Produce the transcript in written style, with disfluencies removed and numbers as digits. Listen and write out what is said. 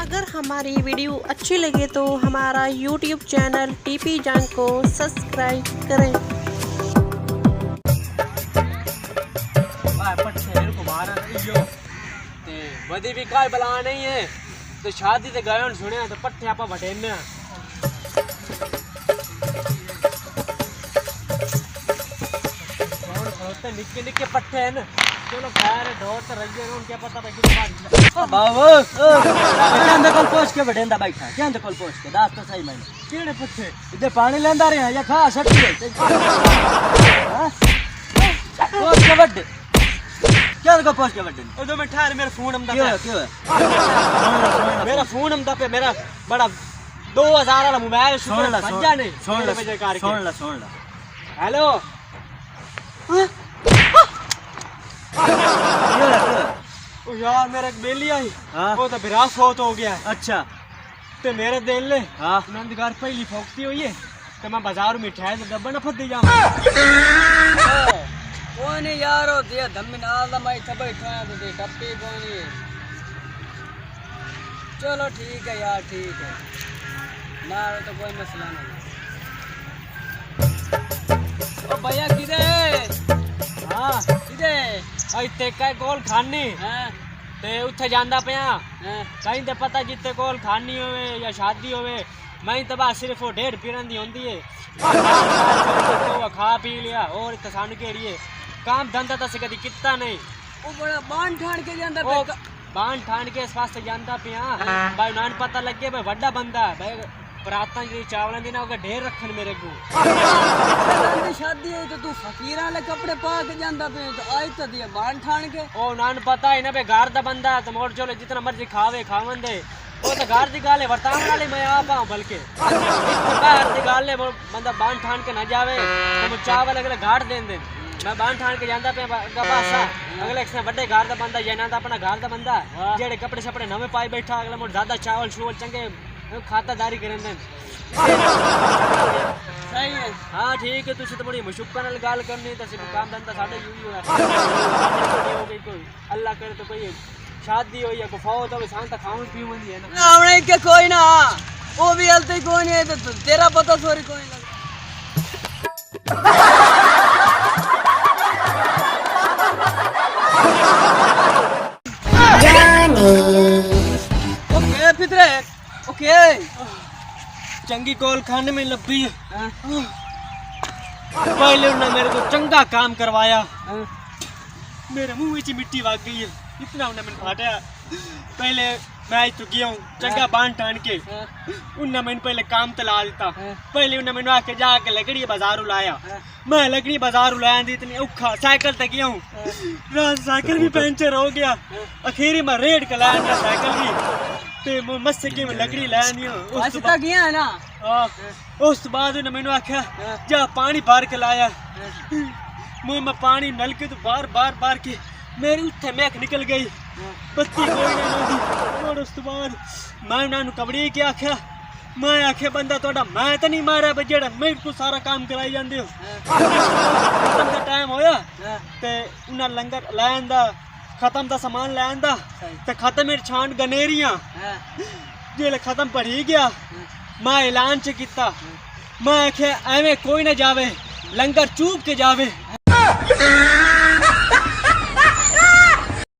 अगर हमारी वीडियो अच्छी लगे तो हमारा YouTube चैनल टीपी जंग को सब्सक्राइब करें। वधी भी काय बला नहीं है तो शादी ते गए सुने तो पट्ठे आप वटेने निक्के निक्के पट्ठे हैं। चलो खैर ढोर तो रही है उनके पता भाई बाबू क्या कल पोछ के बैठेंदा बैठा क्या कल पोछ के दास तो सही मैंने केड़े पट्ठे इधर पानी लेंदा रहे या खा सकती है हां पोछ के बैठ क्या को पोछ के बैठ ओ दो मिनट ठहर मेरा फोन हमदा क्यों है मेरा फोन हमदा पे मेरा बड़ा 2000 वाला मोबाइल सुन ला सुन ला हेलो ओ यार मेरा एक बेली आई वो तो बिरा फोत हो गया। अच्छा ते मेरे दिल ले हां नंदगार पहली फोकती हुई है तो मैं बाजार में मिठाई से डब्बा न फद जाऊं कोई नहीं यार हो दिया धम्मी नाल दा मैं इथे बैठा है तो डब्बी कोई नहीं। चलो ठीक है यार ठीक है ना तो कोई मसला नहीं। ओ भैया किधर हां किधर आई ते काय गोल खानी हां ते उथे जांदा पिया हां कहीं ते पता जिते गोल खानी होवे या शादी होवे मैं तो बस सिर्फ वो 1.5 पीरन दी होंदी है तो खा पी लिया और तो सान केड़ी है काम धंधा तो कदी कितना नहीं। ओ बड़ा बांध ठाण के जांदा ओ बांध ठाण के इस वास्ते जांदा पिया भाई नान पता लग गया भाई बड़ा बंदा है भाई पराता जी चावल दी ना होगा ढेर रखन मेरे को शादी है तो तू फकीर वाले कपड़े पा के जांदा पे तो आज तो दिया बांध ठाण के ओ नान पता है ना भाई घर दा बंदा तो मोड़ चोले जितना मर्जी खावे खावन दे वो तो घर दी गाल है वर्तावन वाले मैं आप आऊं बल्कि घर दी गाल है बंदा बांध ठाण के ना जावे तो चावल अगले घाट देन दे मैं बांध ठाण के जांदा पे गबासा अगले एक बड़े घर दा बंदा या ना अपना घर दा बंदा जेड़े कपड़े छपड़े नवे पाई बैठा अगले मोड़ ज्यादा चावल शूवल चंगे खातादारी करें देन सही है। हाँ ठीक है तुझे तो बड़ी मुशक्कत नाल गाल करनी तो सिर्फ काम धंधा साडे यूं ही हो गई कोई अल्लाह करे तो कोई शादी हो या कोई फौत हो शांत खाऊं पीऊं है ना आवणे के कोई ना वो भी हलते कोई नहीं है तो तेरा पता सॉरी कोई नहीं ओके फितरे ओके चंगी कॉल खाने में लब्बी है पहले उन्होंने मेरे को चंगा काम करवाया मेरे मुंह में मिट्टी भाग गई है इतना उन्हें मैंने फाटा पहले मैं तो गया हूँ चंगा बांध टान के उन्हें मैंने पहले काम तला देता पहले उन्हें मैंने आके जाके लकड़ी बाजार लाया मैं लकड़ी बाजार लाया दी इतनी औखा साइकिल तक गया हूँ साइकिल भी पंचर हो गया आखिर में रेड का लाया साइकिल भी ते मस्त के में लकड़ी लाया नहीं उस तक गया है ना उस बाद उन्हें मैंने आख्या जा पानी भर के लाया मुंह में पानी नलके तो बार के मेरी उत्थे मैक निकल गई बत्ती कोई नहीं और उस बाद मैं उन्होंने कबड़ी के आख्या मैं आखे बंदा थोड़ा मैं तो नहीं मारा भाई जेड़ा मेरे को सारा काम कराई जाते हो खत्म का टाइम होया ते उन्हें लंगर लैन दा खत्म दा सामान लैन दा ते खत्म मेरी छांड गनेरियां जेले खत्म पड़ी गया मैं ऐलान च किता मैं आखे एवें कोई ना जावे लंगर चूक के जावे